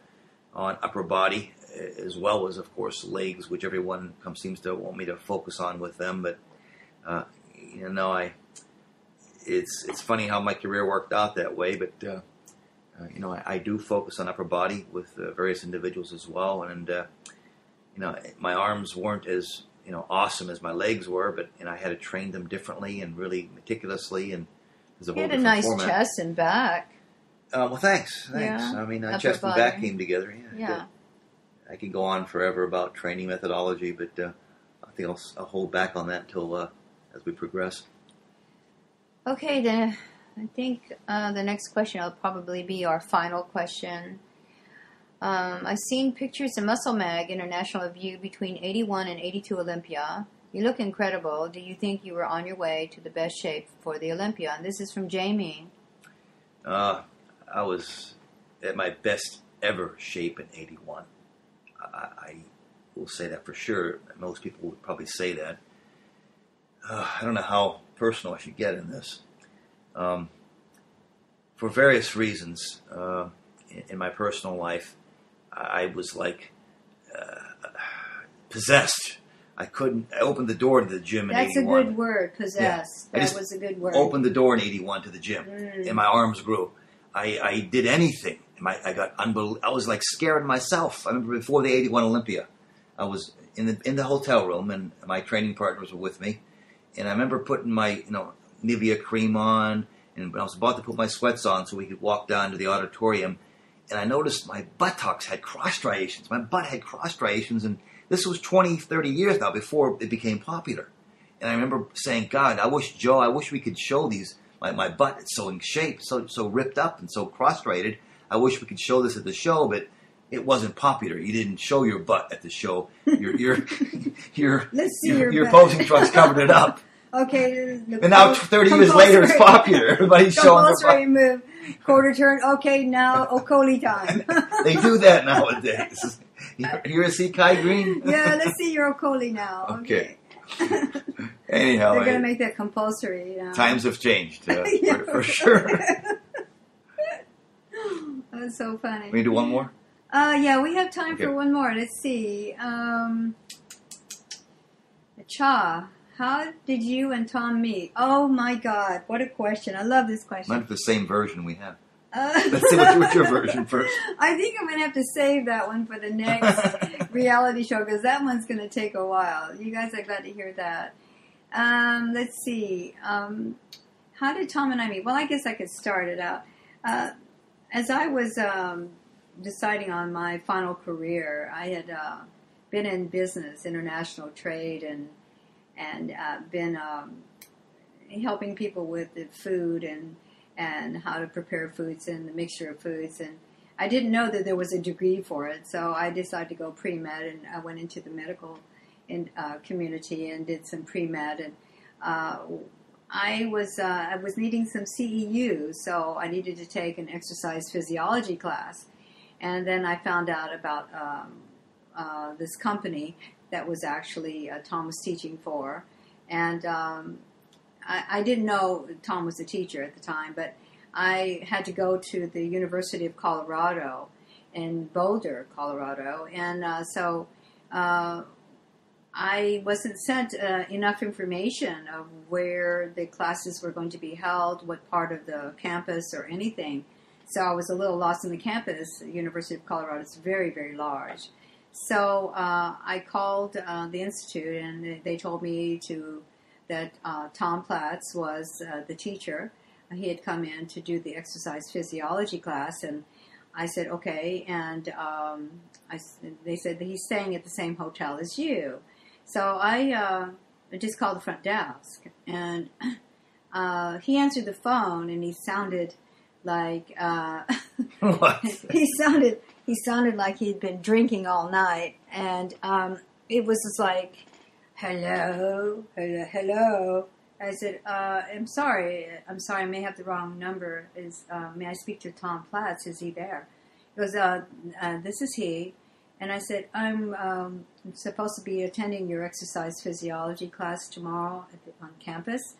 upper body, as well as, of course, legs, which everyone seems to want me to focus on with them. But, it's funny how my career worked out that way, but I do focus on upper body with various individuals as well, and my arms weren't as awesome as my legs were, but I had to train them differently and really meticulously, and there's a whole different format. You had a nice chest and back. Well, thanks. Yeah. I mean, chest and back came together. Yeah. I could go on forever about training methodology, but I think I'll hold back on that until as we progress. Okay, then I think the next question will probably be our final question. I've seen pictures in Muscle Mag International of you between 81 and 82 Olympia. You look incredible. Do you think you were on your way to the best shape for the Olympia? And this is from Jamie. I was at my best ever shape in 81. I will say that for sure. Most people would probably say that. I don't know how personal I should get in this. For various reasons in my personal life, I was like possessed. I opened the door to the gym in 81. That's a good word, possessed. Yeah. That was a good word. Opened the door in 81 to the gym, and my arms grew. I did anything. I was like scared myself. I remember before the 81 Olympia, I was in the hotel room, and my training partners were with me. And I remember putting my Nivea cream on, and I was about to put my sweats on so we could walk down to the auditorium. And I noticed my buttocks had cross striations. My butt had cross striations, and this was 20, 30 years now before it became popular. And I remember saying, God, I wish we could show these. My butt is so in shape, so ripped up and so cross-striated. I wish we could show this at the show, but it wasn't popular. You didn't show your butt at the show. Your posing trunks covered it up. Okay. And now 30 years later, it's popular. Everybody's showing their butt. Compulsory move. Quarter turn. Okay, now Okoli time. They do that nowadays. You see Kai Green? Yeah, let's see your Okoli now. Okay. Anyhow, they're going to make that compulsory. Times have changed, for sure. That's so funny. We do one more? Yeah, we have time for one more. Let's see. Cha, how did you and Tom meet? Oh my God, what a question. I love this question. Might have the same version we have. Let's see what's your version first. I think I'm going to have to save that one for the next reality show because that one's going to take a while. You guys are glad to hear that. Let's see. How did Tom and I meet? Well, I guess I could start it out. As I was deciding on my final career, I had been in business, international trade, and been helping people with the food and how to prepare foods and the mixture of foods. And I didn't know that there was a degree for it, so I decided to go pre-med, and I went into the medical community and did some pre-med. And I was needing some CEU, so I needed to take an exercise physiology class. And then I found out about this company that was actually Tom was teaching for. And I didn't know Tom was a teacher at the time, but I had to go to the University of Colorado in Boulder, Colorado. And so I wasn't sent enough information of where the classes were going to be held, what part of the campus or anything. So I was a little lost in the campus. The University of Colorado is very, very large. So I called the institute, and they told me that Tom Platz was the teacher. He had come in to do the exercise physiology class, and I said, okay. And they said that he's staying at the same hotel as you. So I just called the front desk, and he answered the phone, and he sounded like What? he sounded like he'd been drinking all night, and it was just like, hello, hello, hello. I said, I'm sorry, I may have the wrong number. May I speak to Tom Platz? Is he there? He goes, this is he. And I said, I'm supposed to be attending your exercise physiology class tomorrow on campus.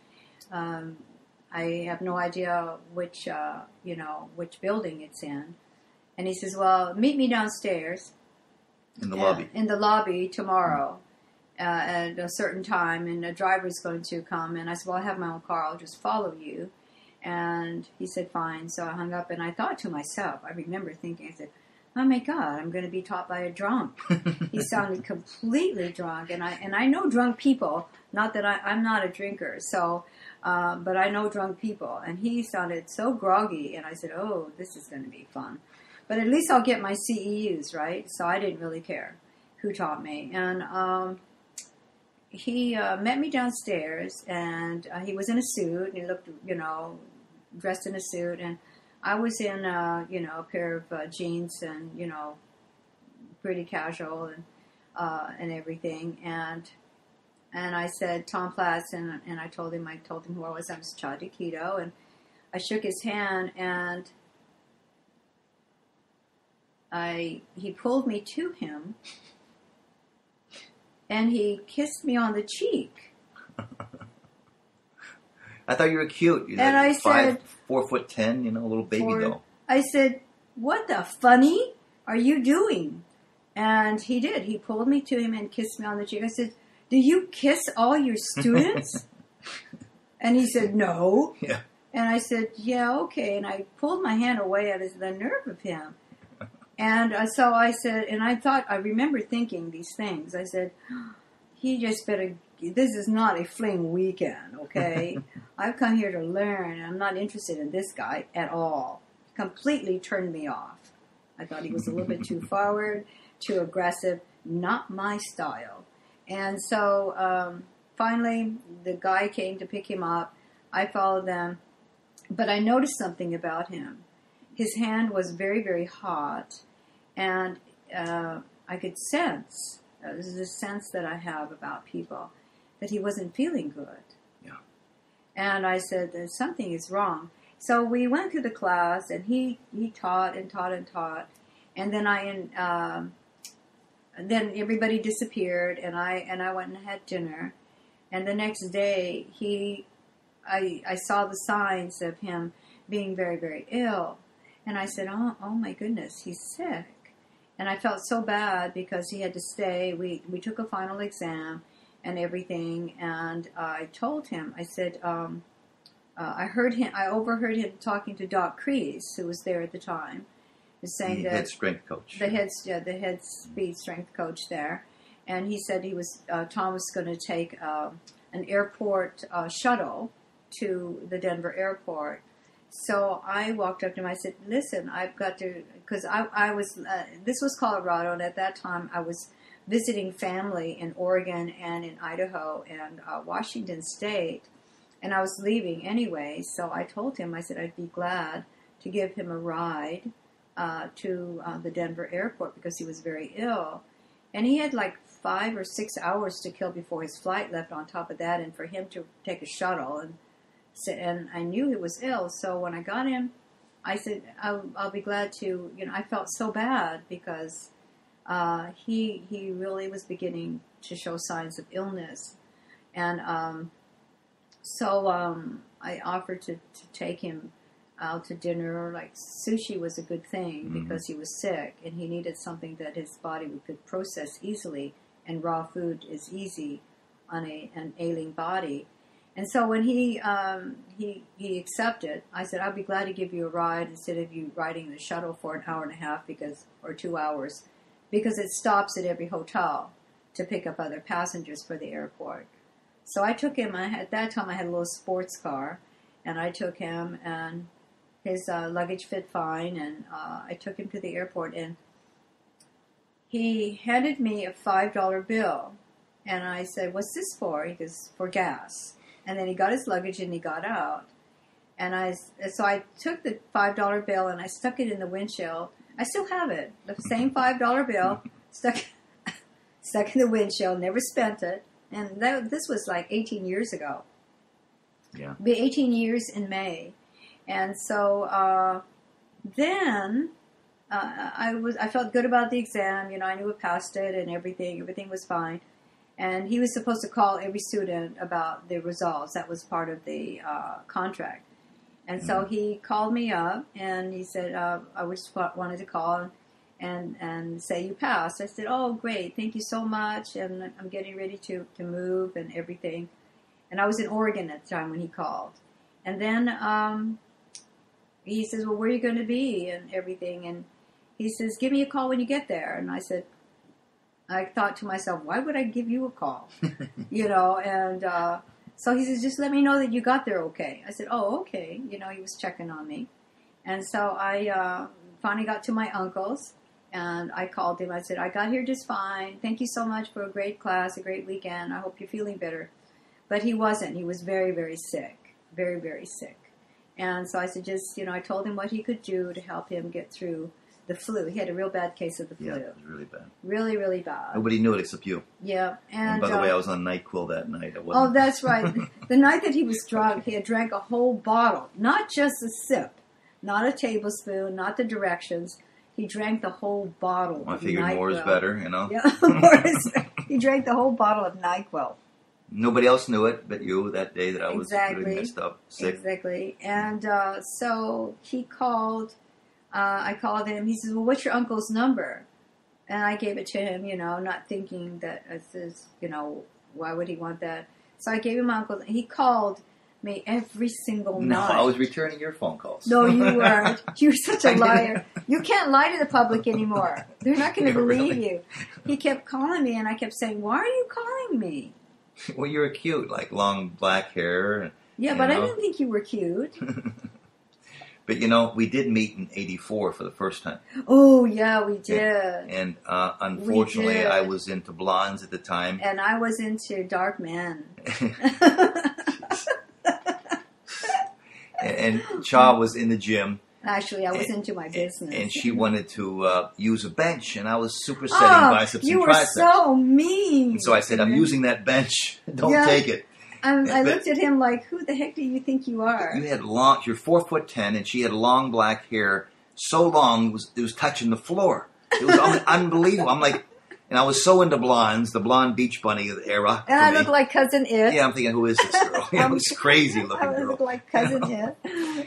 I have no idea which building it's in. And he says, well, meet me downstairs. In the lobby. In the lobby tomorrow at a certain time, and a driver's going to come. And I said, well, I have my own car. I'll just follow you. And he said, fine. So I hung up, and I thought to myself, I remember thinking, I said, oh my God, I'm going to be taught by a drunk. He sounded completely drunk, and I know drunk people. Not that I'm not a drinker, so but I know drunk people. And he sounded so groggy, and I said, oh, this is going to be fun. But at least I'll get my CEUs, right? So I didn't really care who taught me. And he met me downstairs, and he was in a suit, and he looked, dressed in a suit, and I was in, a pair of jeans and, pretty casual and everything. And I said, Tom Platz, and I told him who I was. I was Cha Keto, and I shook his hand, and he pulled me to him, and he kissed me on the cheek. I thought you were cute. You're and like I said, 4'10", a little baby doll. I said, what the funny are you doing? And he did. He pulled me to him and kissed me on the cheek. I said, do you kiss all your students? And he said, no. Yeah. And I said, yeah, okay. And I pulled my hand away at the nerve of him. And so I said, and I remember thinking these things. I said, he just better, this is not a fling weekend, okay? I've come here to learn. I'm not interested in this guy at all. Completely turned me off. I thought he was a little bit too forward, too aggressive, not my style. And so finally the guy came to pick him up. I followed them. But I noticed something about him. His hand was very, very hot, and I could sense, this is a sense that I have about people, that he wasn't feeling good. Yeah. And I said, something is wrong. So we went through the class, and he taught and taught and taught, and then then everybody disappeared, and I went and had dinner, and the next day I saw the signs of him being very, very ill. And I said, oh my goodness, he's sick. And I felt so bad because he had to stay. We took a final exam and everything. And I told him, I said, I overheard him talking to Doc Crease, who was there at the time, saying the head strength coach. The head speed strength coach there. And he said Tom was going to take an airport shuttle to the Denver airport. So I walked up to him. I said, listen, I've got to, because I was, this was Colorado, and at that time I was visiting family in Oregon and in Idaho and Washington State, and I was leaving anyway. So I told him, I said I'd be glad to give him a ride to the Denver airport because he was very ill. And he had like 5 or 6 hours to kill before his flight left on top of that, and for him to take a shuttle. And I knew he was ill, so when I got him, I said, I'll be glad to, I felt so bad because he really was beginning to show signs of illness. And so I offered to take him out to dinner. Like sushi was a good thing because he was sick and he needed something that his body could process easily, and raw food is easy on an ailing body. And so when he accepted, I said, I'll be glad to give you a ride instead of you riding the shuttle for an hour and a half or 2 hours, because it stops at every hotel to pick up other passengers for the airport. So I took him. At that time, I had a little sports car, and I took him, and his luggage fit fine, and I took him to the airport, and he handed me a $5 bill, and I said, "What's this for?" He goes, "For gas." And then he got his luggage and he got out, and so I took the $5 bill and I stuck it in the windshield. I still have it, the same $5 bill stuck in the windshield. Never spent it, and this was like 18 years ago. Yeah, Be 18 years in May. And so then I felt good about the exam. You know, I knew I passed it and everything. Everything was fine. And he was supposed to call every student about the results. That was part of the contract. And so he called me up and he said, I just wanted to call and say you passed. I said, "Oh, great. Thank you so much. And I'm getting ready to move and everything." And I was in Oregon at the time when he called. And then he says, "Well, where are you going to be?" and everything. And he says, "Give me a call when you get there." And I thought to myself, why would I give you a call? You know, and so he says, "Just let me know that you got there okay." I said, "Oh, okay." You know, he was checking on me. And so I finally got to my uncle's, and I called him. I said, "I got here just fine. Thank you so much for a great class, a great weekend. I hope you're feeling better." But he wasn't. He was very, very sick. Very, very sick. And so I said, I told him what he could do to help him get through the flu. He had a real bad case of the flu. Yeah, it was really bad. Really, really bad. Nobody knew it except you. Yeah. And by the way, I was on NyQuil that night. Oh, that's right. The night that he was drunk, he had drank a whole bottle. Not just a sip. Not a tablespoon. Not the directions. He drank the whole bottle of NyQuil. I figured more is better, you know. Yeah, he drank the whole bottle of NyQuil. Nobody else knew it but you that day that I was really messed up, sick. Exactly. And so he called. I called him. He says, "Well, what's your uncle's number?" And I gave it to him, not thinking that it says, why would he want that? So I gave him my uncle. He called me every single night. No, I was returning your phone calls. No, you weren't. You're such a liar. You can't lie to the public anymore. They're not going to believe you. He kept calling me, and I kept saying, "Why are you calling me?" Well, you were cute, like long black hair. Yeah, but I didn't think you were cute. But, we did meet in '84 for the first time. Oh, yeah, we did. And unfortunately, I was into blondes at the time. And I was into dark men. and Cha was in the gym. Actually, I was into my business. And she wanted to use a bench, and I was supersetting biceps and triceps. You were so mean. And so I said, "I'm using that bench. Don't take it." I looked at him like, "Who the heck do you think you are?" You had you're 4'10", and she had long black hair, so long it was touching the floor. It was unbelievable. I'm like, and I was so into blondes, the blonde Beach Bunny era. And I looked like Cousin It. Yeah, I'm thinking, who is this girl? It was crazy looking girl. I looked like Cousin It.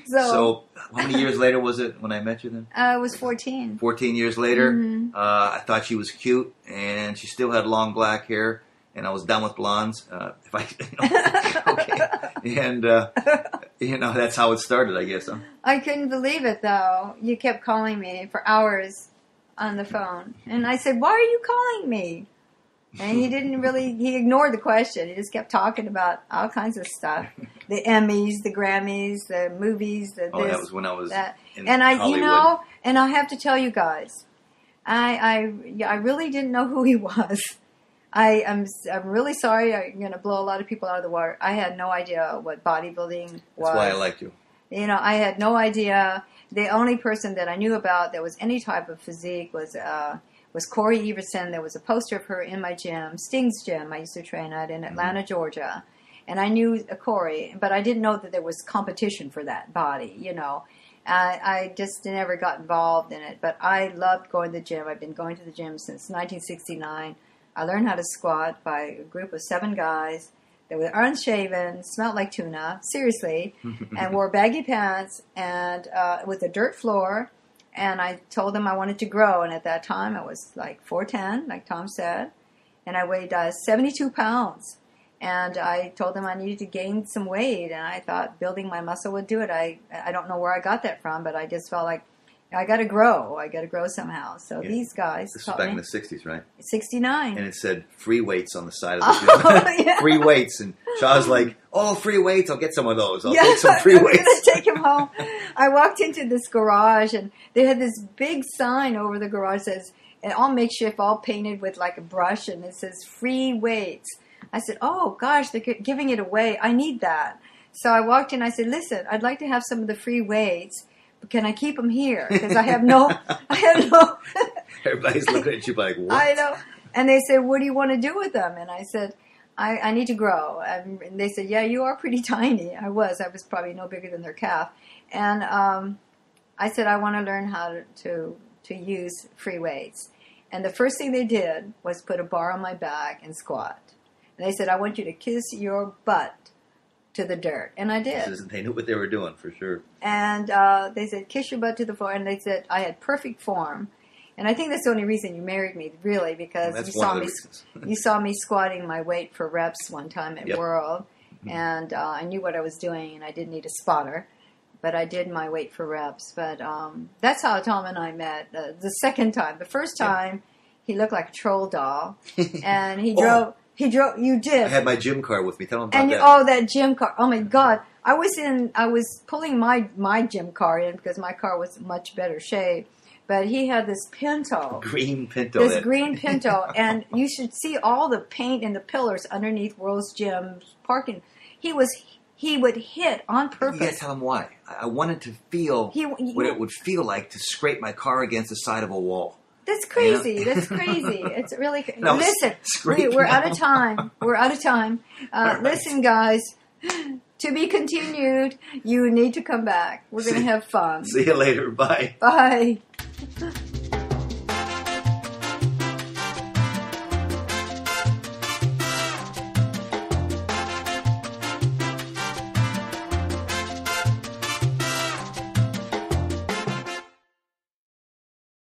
So, how many years later was it when I met you then? I was 14. 14 years later, I thought she was cute, and she still had long black hair. And I was done with blondes. Okay. And, that's how it started, I guess. Huh? I couldn't believe it, though. You kept calling me for hours on the phone. And I said, "Why are you calling me?" And he ignored the question. He just kept talking about all kinds of stuff. The Emmys, the Grammys, the movies, that was when I was in and Hollywood. And I have to tell you guys, I really didn't know who he was. I'm really sorry. I'm going to blow a lot of people out of the water. I had no idea what bodybuilding was. That's why I liked you. I had no idea. The only person that I knew about that was any type of physique was Corey Everson. There was a poster of her in my gym, Sting's gym. I used to train at in Atlanta, Georgia. And I knew Corey, but I didn't know that there was competition for that body, I just never got involved in it. But I loved going to the gym. I've been going to the gym since 1969. I learned how to squat by a group of 7 guys that were unshaven, smelled like tuna, seriously, and wore baggy pants and with a dirt floor. And I told them I wanted to grow. And at that time, I was like 4'10", like Tom said. And I weighed 72 pounds. And I told them I needed to gain some weight. And I thought building my muscle would do it. I don't know where I got that from, but I just felt like I got to grow. I got to grow somehow. So Yeah. these guys This was taught back me. in the 60s, right? 69. And it said free weights on the side of the gym. Oh, yeah. Free weights. And Cha's like, oh, free weights. I'll get some of those. I'll Yeah, take some free I'm weights. going to take him home. I walked into this garage, and they had this big sign over the garage that says, and all makeshift, all painted with like a brush, and it says free weights. I said, oh, gosh, they're giving it away. I need that. So I walked in. I said, listen, I'd like to have some of the free weights. But can I keep them here? Because I have no. Everybody's looking at you like, what? I know. And they said, what do you want to do with them? And I said, I need to grow. And they said, yeah, you are pretty tiny. I was probably no bigger than their calf. And I said, I want to learn how to use free weights. And the first thing they did was put a bar on my back and squat. And they said, I want you to kiss your butt to the dirt. And I did. They knew what they were doing, for sure. And they said, kiss your butt to the floor. And they said, I had perfect form. And I think that's the only reason you married me, really, because you saw me squatting my weight for reps one time at World. Mm-hmm. And I knew what I was doing, and I didn't need a spotter. But I did my weight for reps. But that's how Tom and I met the second time. The first time, he looked like a troll doll. And he drove... You did. I had my gym car with me. Tell them about and that. That gym car. Oh my God! I was pulling my gym car in because my car was in much better shape. But he had this Pinto, green Pinto, green Pinto, and you should see all the paint and the pillars underneath World's Gym parking. He would hit on purpose. You gotta tell him why. I wanted to feel what it would feel like to scrape my car against the side of a wall. That's crazy. You know? That's crazy. It's really crazy. No, listen, we're out of time. We're out of time. Right. Listen, guys, to be continued. You need to come back. We're going to have fun. See you later. Bye. Bye.